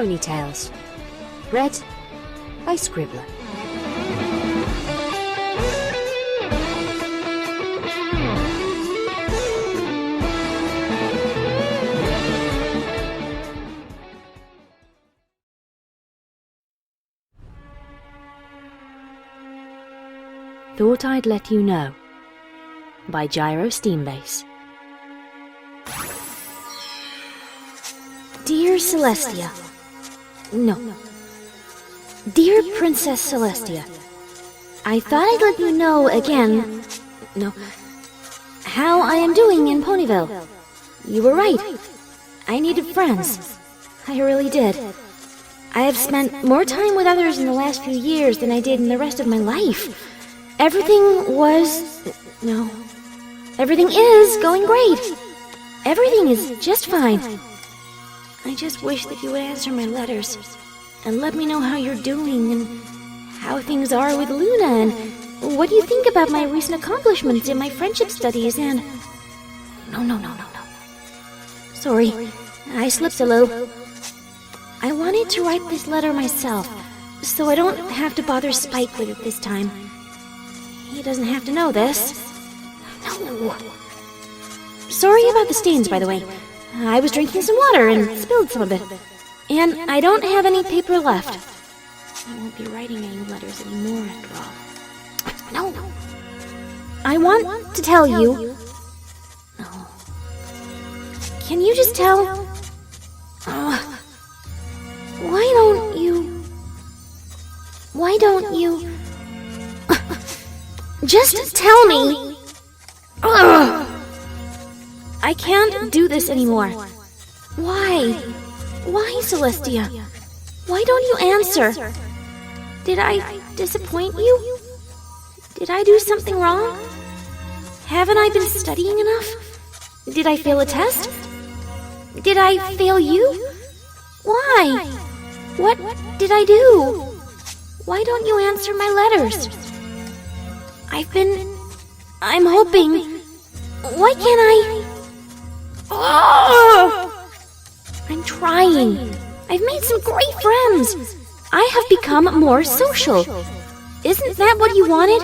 Ponytails. Read by Scribbler. Thought I'd Let You Know by Gyro Steambass. Dear Celestia. No. Dear Princess Celestia, I thought I'd let you know again, how I am doing in Ponyville. You were right. I needed friends. I really did. I have spent more time with others in the last few years than I did in the rest of my life. Everything is going great. Everything is just fine. I just wish that you would answer my letters and let me know how you're doing and how things are with Luna and what you think about my recent accomplishments in my friendship studies and... No. Sorry, I slipped a little. I wanted to write this letter myself, so I don't have to bother Spike with it this time. He doesn't have to know this. No. Sorry about the stains, by the way. I was drinking some water and spilled some of it. And I don't have any paper left. I won't be writing any letters anymore after all. No. I want to tell you... No. Can you just tell... Why don't you... Just tell me! Ugh. I can't do this anymore. Why? Why, Celestia? Why don't you answer? Did I disappoint you? Did I do something wrong? Haven't I been studying enough? Did I fail a test? Did I fail you? Why? What did I do? Why don't you answer my letters? I'm hoping... Why can't I... Oh! I'm trying. I've made some great friends. I have become more social. Isn't that what you wanted?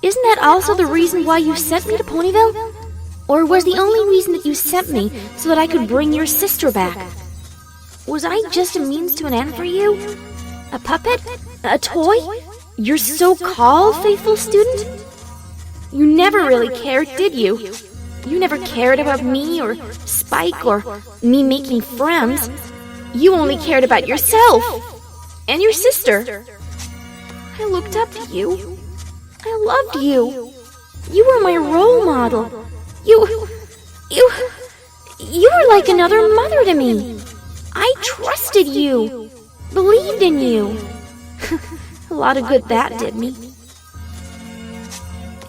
Isn't that also the reason why you sent me to Ponyville? Or was the only reason that you sent me so that I could bring your sister back? Was I just a means to an end for you? A puppet? A toy? Your so-called faithful student? You never really cared, did you? You never cared about me or Spike or me making friends. You only cared about yourself and your sister. I looked up to you. I loved you. You were my role model. You were like another mother to me. I trusted you, believed in you. A lot of good that did me.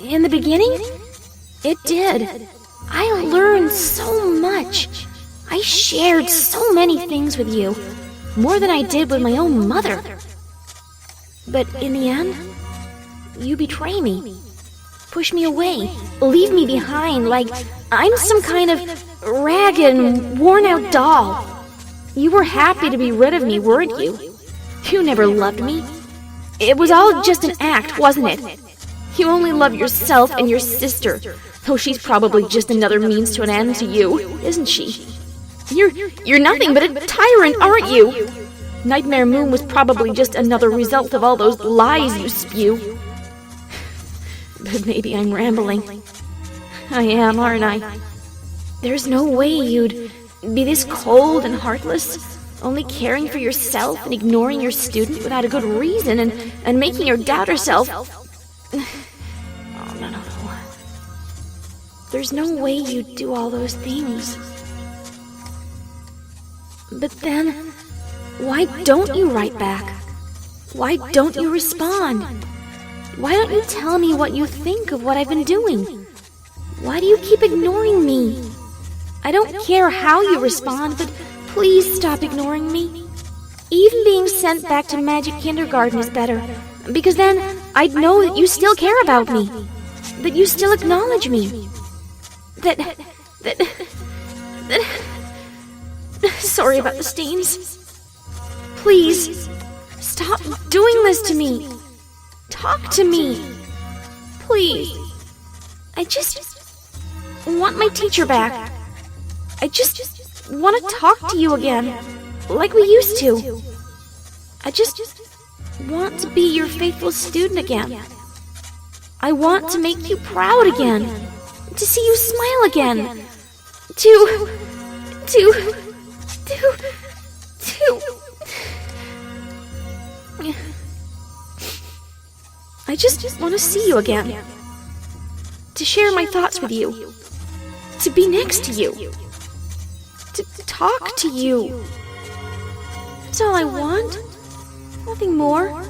In the beginning, it did. I learned so much. I shared so many things with you, more than I did with my own mother. But in the end, you betray me, push me away, leave me behind like I'm some kind of ragged and worn-out doll. You were happy to be rid of me, weren't you? You never loved me. It was all just an act, wasn't it? You only love yourself and your sister, though she's probably just another means to an end to you, isn't she? You're nothing but a tyrant, aren't you? Nightmare Moon was probably just another result of all those lies you spew. But maybe I'm rambling. I am, aren't I? There's no way you'd be this cold and heartless, only caring for yourself and ignoring your student without a good reason and making her doubt herself. Oh, no. There's no way you'd do all those things. But then, why don't you write back? Why don't you respond? Why don't you tell me what you think of what I've been doing? Why do you keep ignoring me? I don't care how you respond, but please stop ignoring me. Even being sent back to Magic Kindergarten is better, because then I'd know that you still care about me, that you still acknowledge me, that... Sorry about the stains. Please, stop doing this to me. Talk to me. Please. I just want my teacher back. I just want to talk to you again, like we used to. I just want to be your faithful student again. I want to make you proud again, to see you smile again, to... I just want to see you again, to share my thoughts with you, to be next to you, to talk to you. That's all I want. Nothing more.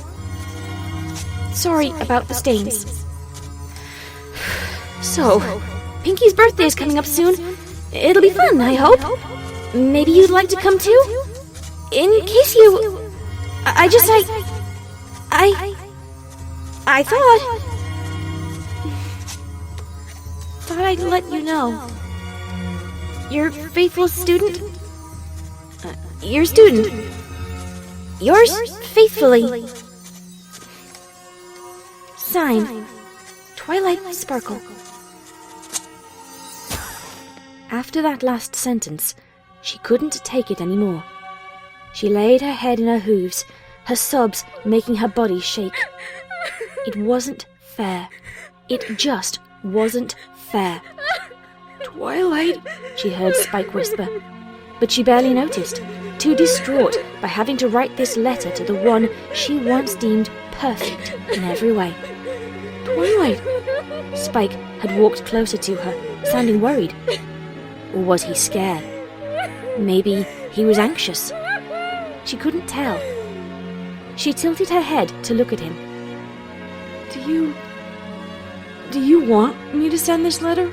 Sorry about the stains. So, Pinky's birthday is coming up soon. It'll be fun, I hope. Maybe you'd like to come too? In case you... I thought I'd let you know. Your faithful student? Your student. Yours faithfully. Signed, Twilight Sparkle. After that last sentence, she couldn't take it anymore. She laid her head in her hooves, her sobs making her body shake. It wasn't fair. It just wasn't fair. Twilight, she heard Spike whisper, but she barely noticed, too distraught by having to write this letter to the one she once deemed perfect in every way. Twilight! Spike had walked closer to her, sounding worried. Or was he scared? Maybe he was anxious. She couldn't tell. She tilted her head to look at him. Do you want me to send this letter?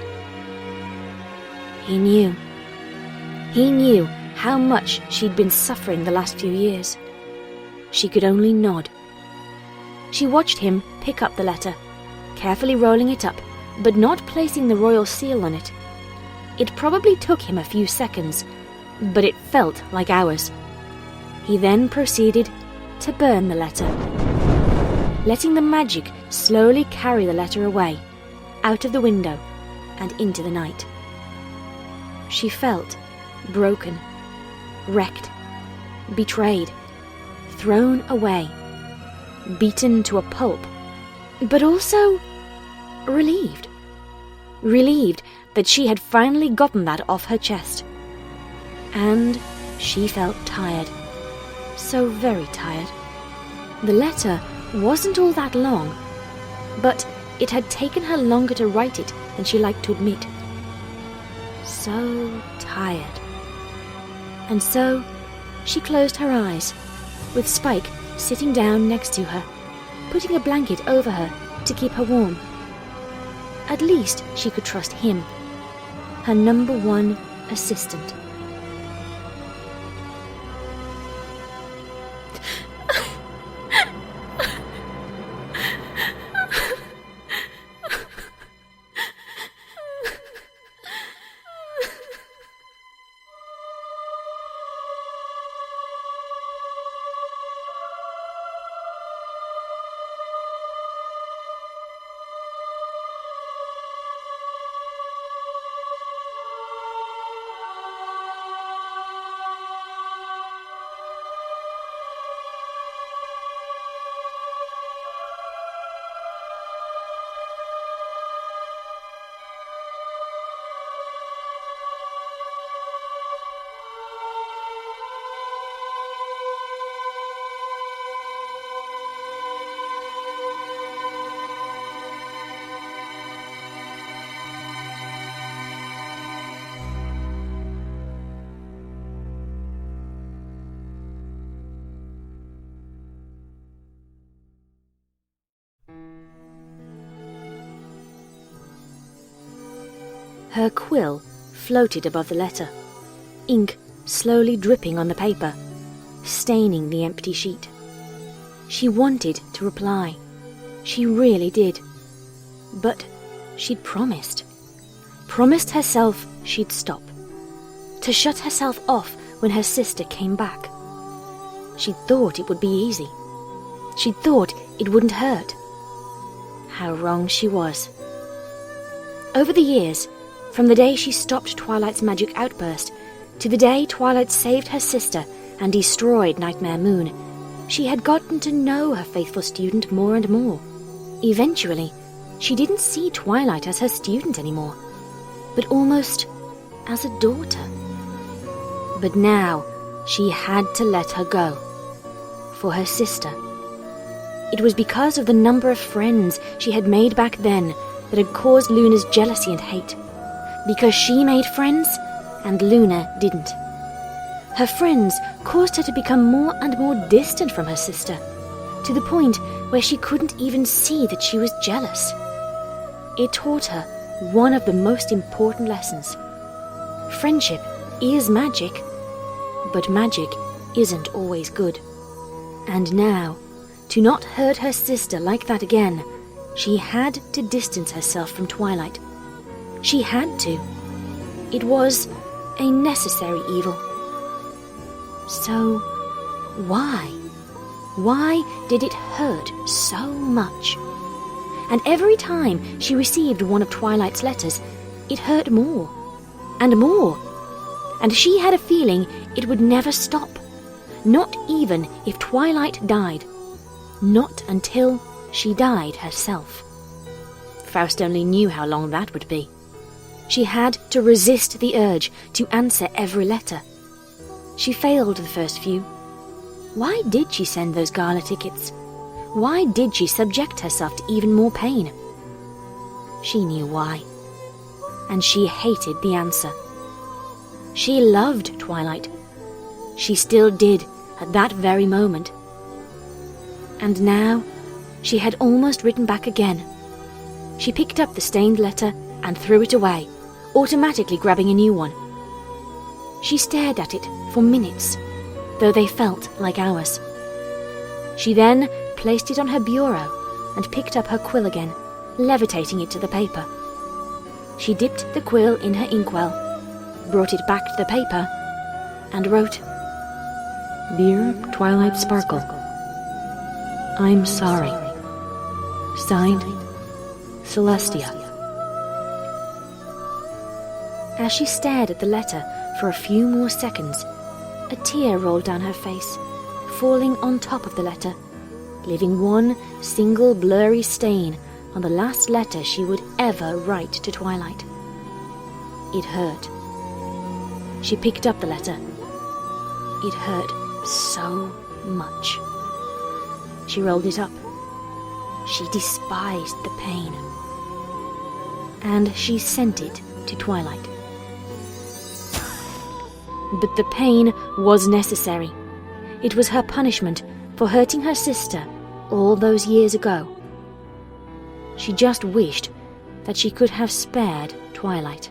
He knew. He knew how much she'd been suffering the last few years. She could only nod. She watched him pick up the letter, carefully rolling it up, but not placing the royal seal on it. It probably took him a few seconds, but it felt like hours. He then proceeded to burn the letter, letting the magic slowly carry the letter away, out of the window and into the night. She felt broken, wrecked, betrayed, thrown away, beaten to a pulp, but also relieved. Relieved that she had finally gotten that off her chest. And she felt tired. So very tired. The letter wasn't all that long, but it had taken her longer to write it than she liked to admit. So tired. And so she closed her eyes, with Spike sitting down next to her, putting a blanket over her to keep her warm. At least she could trust him, her #1 assistant. Her quill floated above the letter, ink slowly dripping on the paper, staining the empty sheet. She wanted to reply. She really did. But she'd promised. Promised herself she'd stop. To shut herself off when her sister came back. She thought it would be easy. She thought it wouldn't hurt. How wrong she was. Over the years, from the day she stopped Twilight's magic outburst to the day Twilight saved her sister and destroyed Nightmare Moon, she had gotten to know her faithful student more and more. Eventually, she didn't see Twilight as her student anymore, but almost as a daughter. But now, she had to let her go. For her sister. It was because of the number of friends she had made back then that had caused Luna's jealousy and hate. Because she made friends, and Luna didn't. Her friends caused her to become more and more distant from her sister, to the point where she couldn't even see that she was jealous. It taught her one of the most important lessons. Friendship is magic, but magic isn't always good. And now, to not hurt her sister like that again, she had to distance herself from Twilight. She had to. It was a necessary evil. So, why? Why did it hurt so much? And every time she received one of Twilight's letters, it hurt more and more. And she had a feeling it would never stop. Not even if Twilight died. Not until she died herself. Faust only knew how long that would be. She had to resist the urge to answer every letter. She failed the first few. Why did she send those gala tickets? Why did she subject herself to even more pain? She knew why. And she hated the answer. She loved Twilight. She still did at that very moment. And now, she had almost written back again. She picked up the stained letter and threw it away, automatically grabbing a new one. She stared at it for minutes, though they felt like hours. She then placed it on her bureau and picked up her quill again, levitating it to the paper. She dipped the quill in her inkwell, brought it back to the paper, and wrote, "Dear Twilight Sparkle, I'm sorry. Signed, Celestia." As she stared at the letter for a few more seconds, a tear rolled down her face, falling on top of the letter, leaving one single blurry stain on the last letter she would ever write to Twilight. It hurt. She picked up the letter. It hurt so much. She rolled it up. She despised the pain. And she sent it to Twilight. But the pain was necessary. It was her punishment for hurting her sister all those years ago. She just wished that she could have spared Twilight.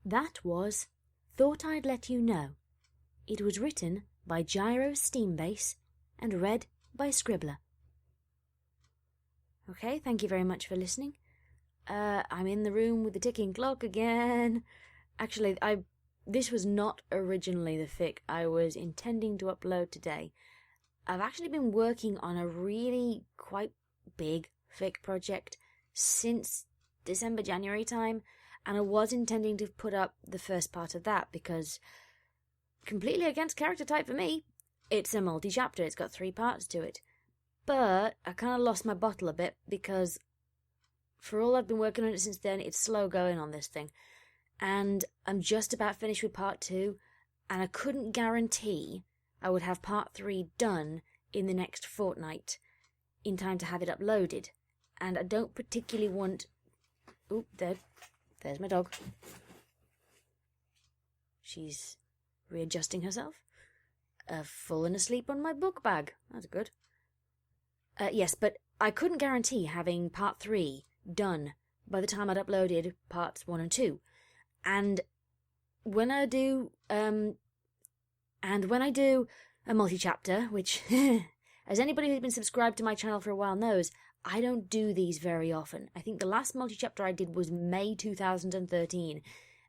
That was Thought I'd Let You Know. It was written by Gyro Steambass and read by Scribbler. Okay, thank you very much for listening. I'm in the room with the ticking clock again. Actually, this was not originally the fic I was intending to upload today. I've actually been working on a really quite big fic project since December, January time. And I was intending to put up the first part of that because, completely against character type for me, it's a multi-chapter, it's got 3 parts to it. But I kind of lost my bottle a bit because for all I've been working on it since then, it's slow going on this thing. And I'm just about finished with part 2, and I couldn't guarantee I would have part 3 done in the next fortnight in time to have it uploaded. And I don't particularly want... Oop, there's my dog. She's readjusting herself. Fallen asleep on my book bag. That's good. Yes, but I couldn't guarantee having part 3 done by the time I'd uploaded parts 1 and 2. And when I do a multi-chapter, which, as anybody who's been subscribed to my channel for a while knows, I don't do these very often. I think the last multi-chapter I did was May 2013,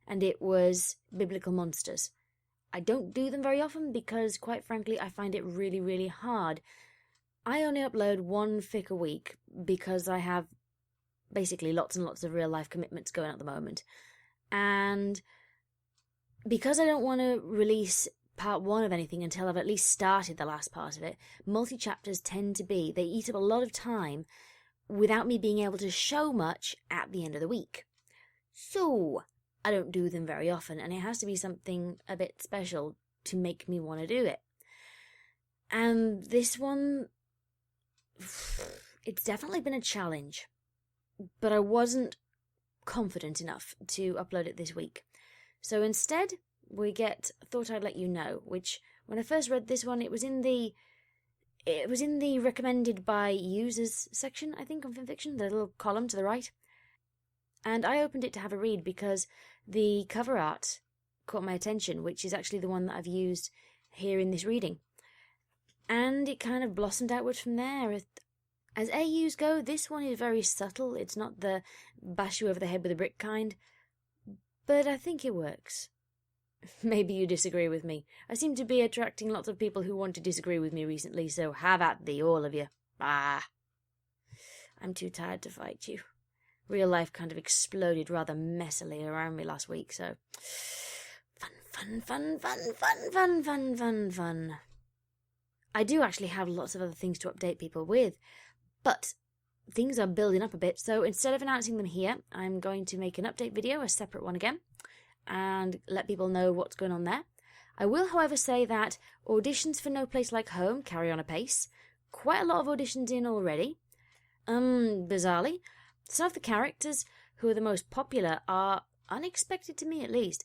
and it was Biblical Monsters. I don't do them very often because, quite frankly, I find it really, really hard. I only upload one fic a week because I have basically lots and lots of real-life commitments going at the moment. And because I don't want to release part 1 of anything until I've at least started the last part of it, multi-chapters tend to be, they eat up a lot of time without me being able to show much at the end of the week. So I don't do them very often, and it has to be something a bit special to make me want to do it. And this one, it's definitely been a challenge, but I wasn't confident enough to upload it this week. So instead, we get Thought I'd Let You Know, which, when I first read this one, it was in the recommended by users section, I think, on Fanfiction, the little column to the right. And I opened it to have a read because the cover art caught my attention, which is actually the one that I've used here in this reading. And it kind of blossomed outwards from there. As AUs go, this one is very subtle. It's not the bash you over the head with a brick kind. But I think it works. Maybe you disagree with me. I seem to be attracting lots of people who want to disagree with me recently, so have at thee, all of you. I'm too tired to fight you. Real life kind of exploded rather messily around me last week, so... Fun. I do actually have lots of other things to update people with, but things are building up a bit, so instead of announcing them here, I'm going to make an update video, a separate one again, and let people know what's going on there. I will, however, say that auditions for No Place Like Home carry on apace. Quite a lot of auditions in already. Bizarrely, some of the characters who are the most popular are unexpected to me, at least.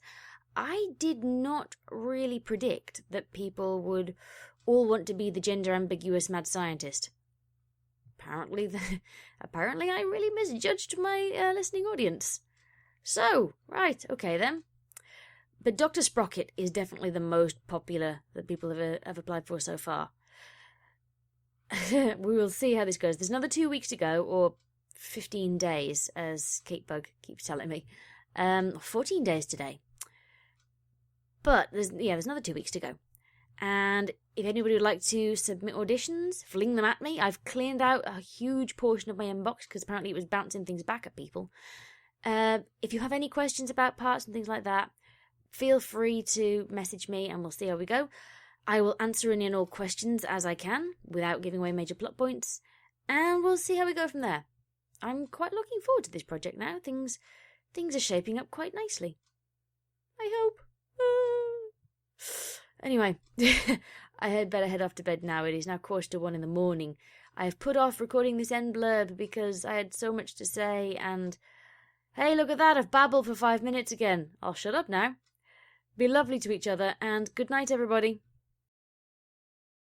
I did not really predict that people would all want to be the gender-ambiguous mad scientist. Apparently I really misjudged my listening audience. So, right, okay then. But Dr. Sprocket is definitely the most popular that people have applied for so far. We will see how this goes. There's another 2 weeks to go, or 15 days, as Kate Bug keeps telling me. 14 days today. But there's another 2 weeks to go. And if anybody would like to submit auditions, fling them at me. I've cleaned out a huge portion of my inbox because apparently it was bouncing things back at people. If you have any questions about parts and things like that, feel free to message me and we'll see how we go. I will answer in all questions as I can without giving away major plot points, and we'll see how we go from there. I'm quite looking forward to this project now. Things are shaping up quite nicely. I hope. Anyway, I had better head off to bed now. It is now 1:45 in the morning. I have put off recording this end blurb because I had so much to say, and hey, look at that, I've babbled for 5 minutes again. I'll shut up now. Be lovely to each other, and good night, everybody.